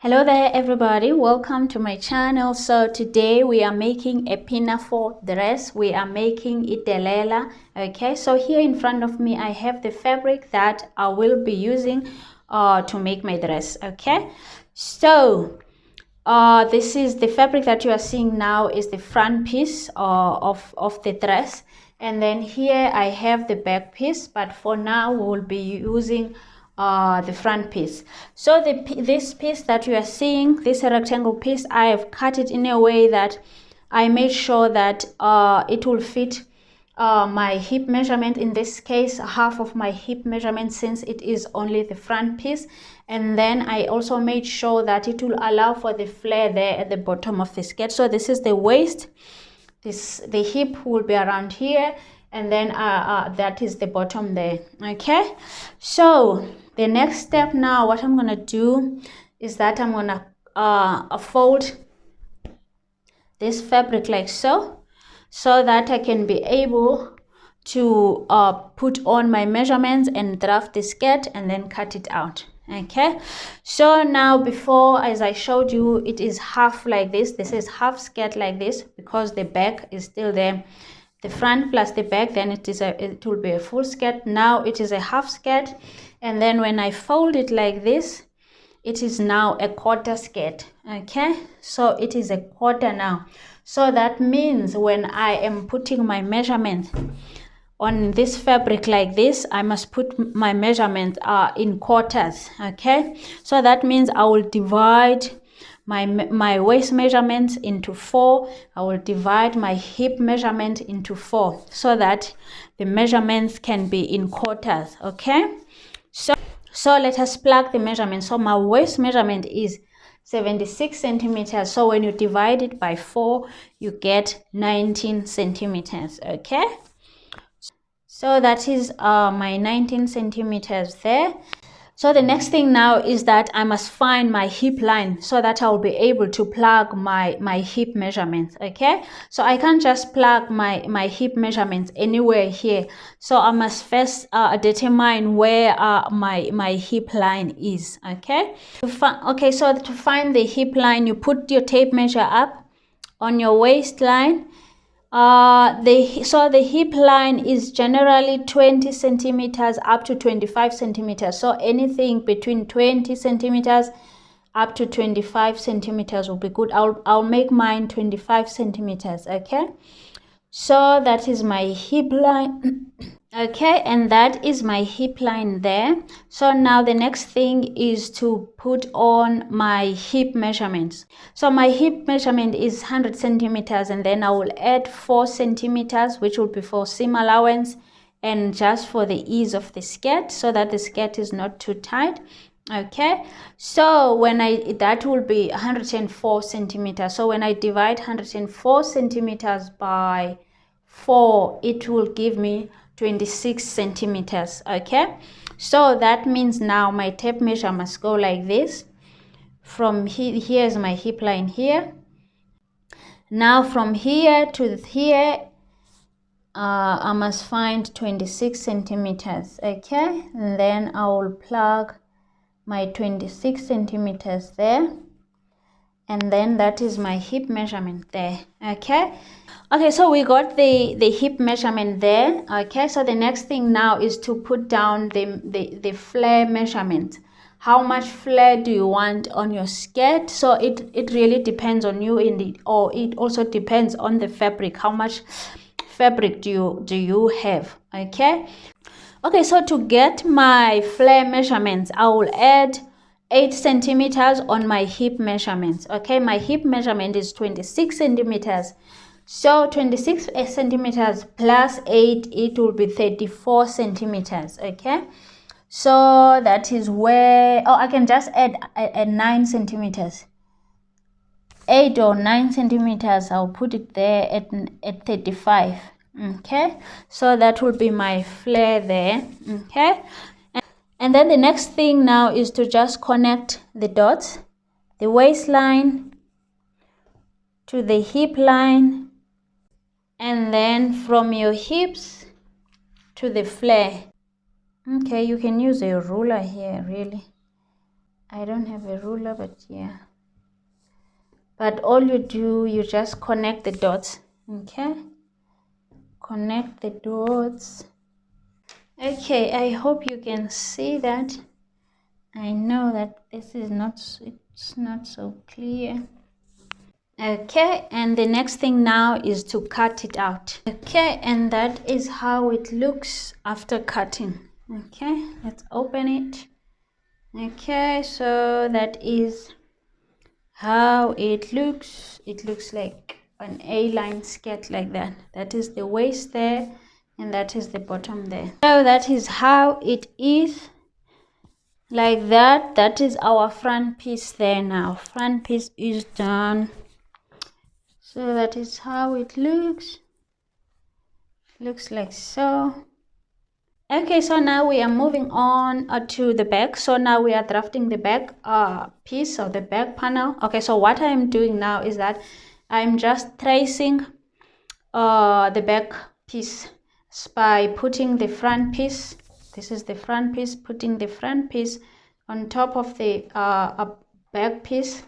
Hello there everybody, welcome to my channel. So today we are making a pinafore dress. We are making it a lela. Okay, so here in front of me I have the fabric that I will be using to make my dress. Okay, so this is the fabric that you are seeing now is the front piece of the dress, and then here I have the back piece, but for now we will be using the front piece. So this piece that you are seeing, this rectangle piece, I have cut it in a way that I made sure that it will fit my hip measurement. In this case, half of my hip measurement, since it is only the front piece. And then I also made sure that it will allow for the flare there at the bottom of the skirt. So this is the waist, the hip will be around here, and then that is the bottom there. Okay, so the next step now, what I'm gonna do is that I'm gonna fold this fabric like so that I can be able to put on my measurements and draft the skirt and then cut it out. Okay, so now before, as I showed you, it is half like this. This is half skirt like this because the back is still there, the front plus the back, then it will be a full skirt. Now it is a half skirt, and then when I fold it like this, it is now a quarter skirt. Okay, so it is a quarter now. So that means when I am putting my measurement on this fabric like this, I must put my measurement in quarters. Okay, so that means I will divide my waist measurement into 4. I will divide my hip measurement into 4 so that the measurements can be in quarters. Okay, so let us plug the measurement. So my waist measurement is 76 centimeters. So when you divide it by 4, you get 19 centimeters. Okay, so that is my 19 centimeters there. So the next thing now is that I must find my hip line so that I'll be able to plug my hip measurements. Okay, so I can't just plug my hip measurements anywhere here. So I must first determine where my hip line is. Okay, so to find the hip line, you put your tape measure up on your waistline. So the hip line is generally 20 centimeters up to 25 centimeters. So anything between 20 centimeters up to 25 centimeters will be good. I'll make mine 25 centimeters. Okay, so that is my hip line. Okay, and that is my hip line there. So now the next thing is to put on my hip measurements. So my hip measurement is 100 centimeters, and then I will add 4 centimeters, which will be for seam allowance and just for the ease of the skirt, so that the skirt is not too tight. Okay, so that will be 104 centimeters. So when I divide 104 centimeters by 4, it will give me 26 centimeters. Okay, so that means now my tape measure must go like this. From here is my hip line here. Now from here to here, I must find 26 centimeters. Okay, and then I will plug my 26 centimeters there, and then that is my hip measurement there. Okay, so we got the hip measurement there. Okay, so the next thing now is to put down the flare measurement. How much flare do you want on your skirt? So it really depends on you, or it also depends on the fabric. How much fabric do you have? Okay, so to get my flare measurements, I will add 8 centimeters on my hip measurements. Okay, my hip measurement is 26 centimeters. So 26 centimeters plus 8, it will be 34 centimeters. Okay, so that is where, I can just add 9 centimeters. 8 or 9 centimeters, I'll put it there at 35. Okay, so that will be my flare there. Okay, and then the next thing now is to just connect the dots, the waistline to the hip line, and then from your hips to the flare. Okay, you can use a ruler here really. I don't have a ruler, but yeah. But all you do, you just connect the dots, okay? Connect the dots. Okay, I hope you can see that. I know that this is it's not so clear. Okay, and the next thing now is to cut it out. Okay, and that is how it looks after cutting. Okay, let's open it. Okay, so that is how it looks. It looks like an A-line skirt like that. That is the waist there, and that is the bottom there. So that is how it is, like that. That is our front piece there. Now front piece is done. So that is how it looks like so. Okay, so now we are moving on to the back. So now we are drafting the back piece of the back panel. Okay, so what I'm doing now is that I'm just tracing the back piece by putting the front piece. This is the front piece, putting the front piece on top of the back piece.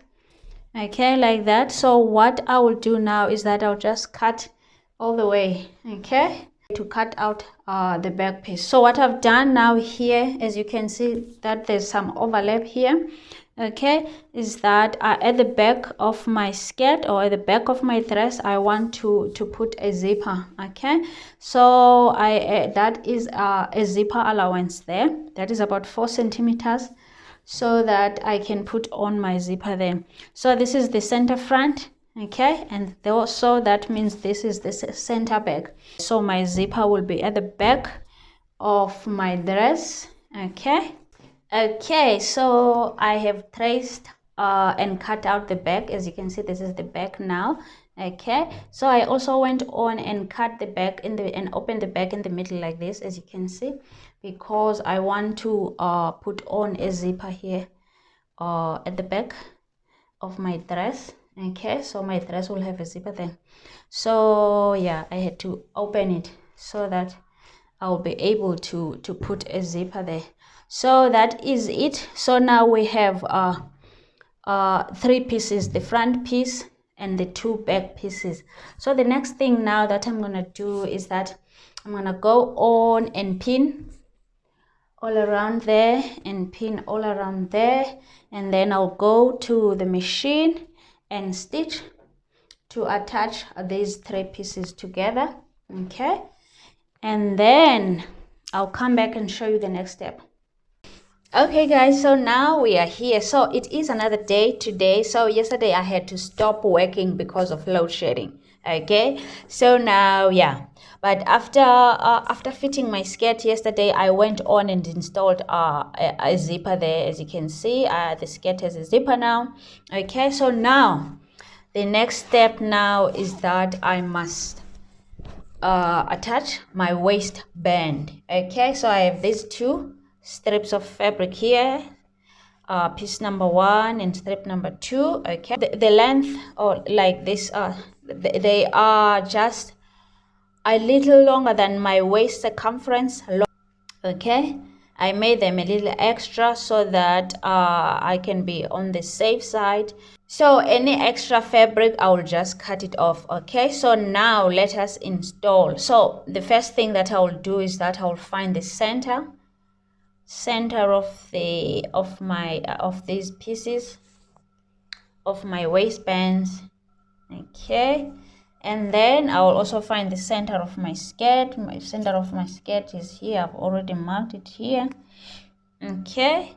Okay, like that. So what I will do now is that I'll just cut all the way, okay, to cut out the back piece. So what I've done now here, as you can see that there's some overlap here, okay, is that at the back of my skirt or at the back of my dress I want to put a zipper. Okay, so I that is a zipper allowance there, that is about 4 centimeters, so that I can put on my zipper there. So this is the center front, okay, and also that means this is the center back. So my zipper will be at the back of my dress. Okay, so I have traced and cut out the back. As you can see, this is the back now. Okay, so I also went on and cut the back and opened the back in the middle like this, as you can see, because I want to put on a zipper here at the back of my dress. Okay, so my dress will have a zipper then. So yeah, I had to open it so that I'll be able to put a zipper there. So that is it. So now we have 3 pieces, the front piece and the 2 back pieces. So the next thing now that I'm gonna do is that I'm gonna go on and pin all around there and pin all around there, and then I'll go to the machine and stitch to attach these 3 pieces together. Okay, and then I'll come back and show you the next step. Okay guys, so now we are here. So it is another day today. So yesterday I had to stop working because of load shedding. Okay, so now yeah, but after fitting my skirt yesterday, I went on and installed a zipper there. As you can see, the skirt has a zipper now. Okay, so now the next step now is that I must attach my waistband. Okay, so I have these 2 strips of fabric here, piece number 1 and strip number 2. Okay, the length, or like this, they are just a little longer than my waist circumference. Okay, I made them a little extra so that I can be on the safe side. So any extra fabric, I will just cut it off. Okay, so now let us install. So the first thing that I will do is that I will find the center of these pieces of my waistbands. Okay, and then I will also find the center of my skirt. My center of my skirt is here. I've already marked it here. Okay,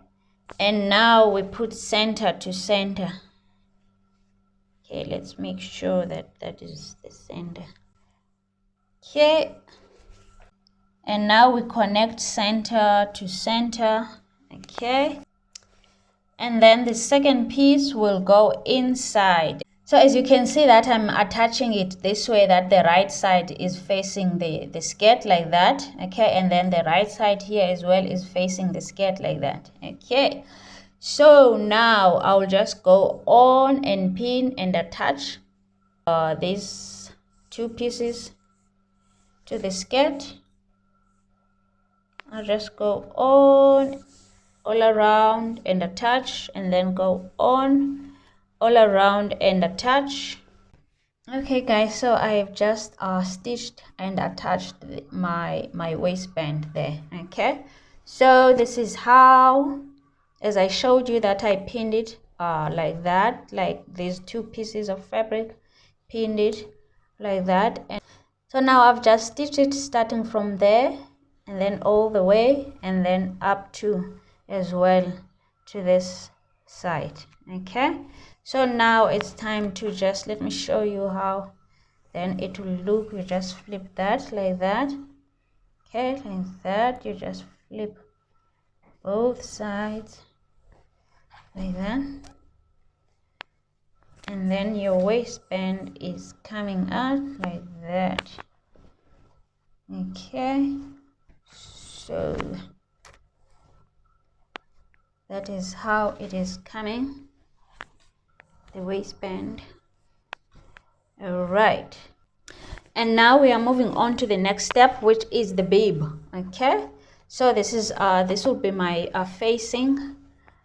and now we put center to center. Okay, let's make sure that that is the center. Okay, and now we connect center to center. Okay, and then the second piece will go inside. So as you can see that I'm attaching it this way, that the right side is facing the skirt like that. Okay, and then the right side here as well is facing the skirt like that. Okay, so now I'll just go on and pin and attach these 2 pieces to the skirt. I'll just go on all around and attach, and then go on all around and attach. Okay guys, so I've just stitched and attached my waistband there. Okay, so this is how, as I showed you that I pinned it like that, like these two pieces of fabric, pinned it like that. And so now I've just stitched it starting from there and then all the way and then up to as well to this side. Okay, so now it's time to just, let me show you how then it will look. You just flip that like that. Okay, like that. You just flip both sides like that, and then your waistband is coming out like that. Okay, so that is how it is coming, the waistband. All right, and now we are moving on to the next step, which is the bib. Okay, so this is this will be my facing,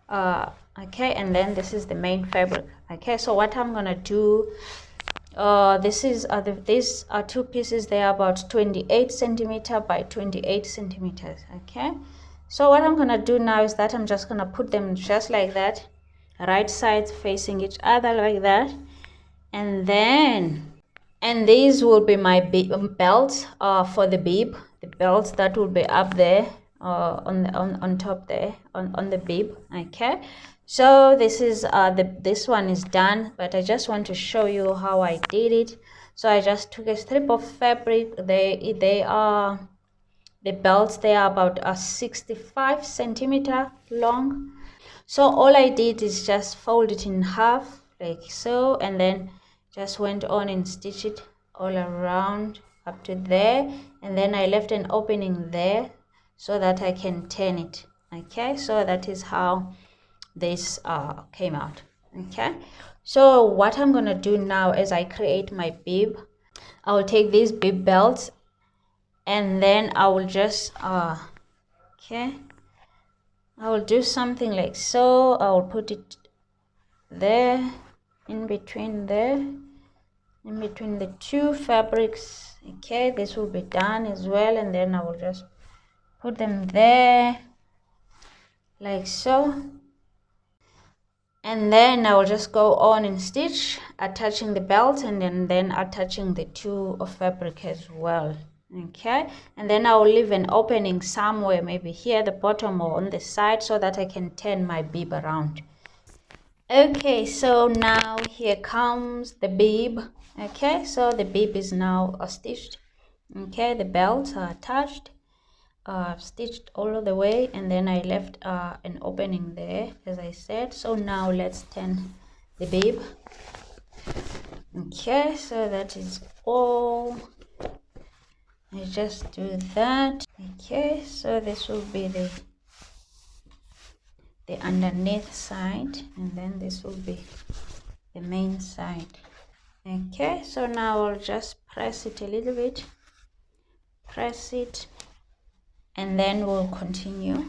okay, and then this is the main fabric. Okay, so what I'm gonna do, these are two pieces. They are about 28 centimeter by 28 centimeters. Okay, so what I'm gonna do now is that I'm just gonna put them just like that, right sides facing each other like that, and these will be my belts for the bib, the belts that will be up there on top there on the bib. Okay, so this is this one is done, but I just want to show you how I did it. So I just took a strip of fabric. They are the belts, they are about 65 centimeter long. So all I did is just fold it in half like so, and then just went on and stitch it all around up to there, and then I left an opening there so that I can turn it. Okay, so that is how this came out. Okay, so what I'm gonna do now as I create my bib, I will take these bib belts and then I will just okay, I will do something like so. I will put it there, in between there, in between the two fabrics. Okay, this will be done as well, and then I will just put them there like so, and then I will just go on and stitch, attaching the belt and then attaching the two of fabric as well. Okay, and then I will leave an opening somewhere, maybe here at the bottom or on the side, so that I can turn my bib around. Okay, so now here comes the bib. Okay, so the bib is now stitched. Okay, the belts are attached, stitched all the way, and then I left an opening there, as I said. So now let's turn the bib. Okay, so that is all. I just do that. Okay, so this will be the underneath side, and then this will be the main side. Okay, so now I'll just press it a little bit, press it, and then we'll continue.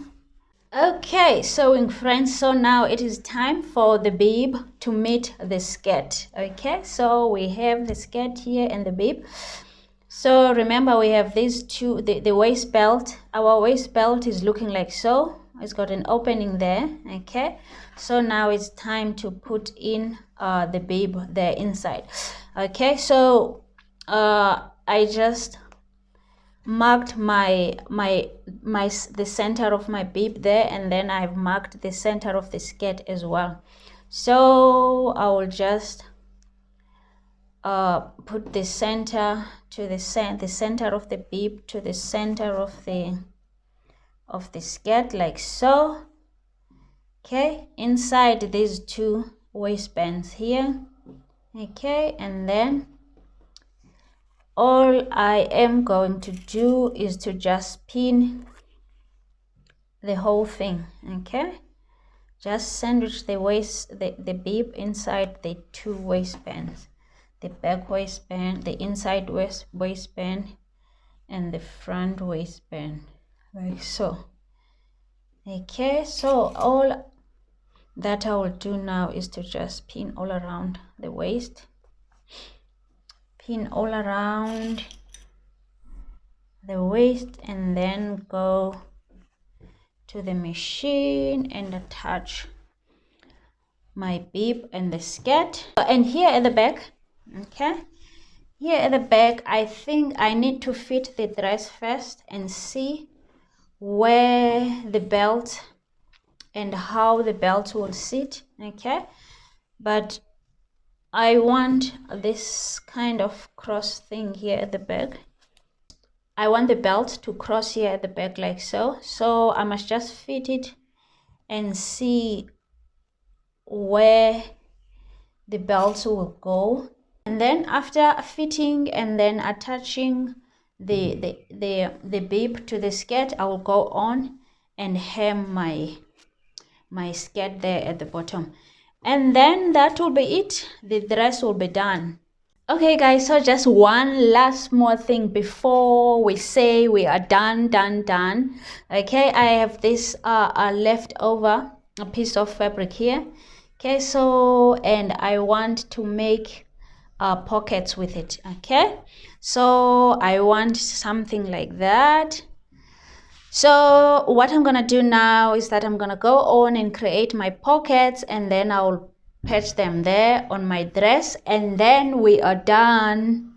Okay, sewing friends, so now it is time for the bib to meet the skirt. Okay, so we have the skirt here and the bib. So remember, we have these two, the waist belt. Our waist belt is looking like so. It's got an opening there. Okay, so now it's time to put in the bib there inside. Okay, so I just marked the center of my bib there, and then I've marked the center of the skirt as well. So I will just put the center to the center of the bib to the center of the skirt like so. Okay, inside these two waistbands here. Okay, and then all I am going to do is to just pin the whole thing. Okay, just sandwich the bib inside the two waistbands, the back waistband, the inside waistband, and the front waistband, like so. Okay, so all that I will do now is to just pin all around the waist, pin all around the waist, and then go to the machine and attach my bib and the skirt. And here at the back, okay, here at the back, I think I need to fit the dress first and see where the belt and how the belt will sit. Okay, but I want this kind of cross thing here at the back. I want the belt to cross here at the back like so. So I must just fit it and see where the belt will go. And then after fitting and then attaching the bib to the skirt, I will go on and hem my skirt there at the bottom, and then that will be it. The dress will be done. Okay guys, so just one last more thing before we say we are done. Okay, I have this leftover a piece of fabric here. Okay, so and I want to make pockets with it. Okay, so I want something like that. So what I'm gonna do now is that I'm gonna go on and create my pockets, and then I'll patch them there on my dress, and then we are done.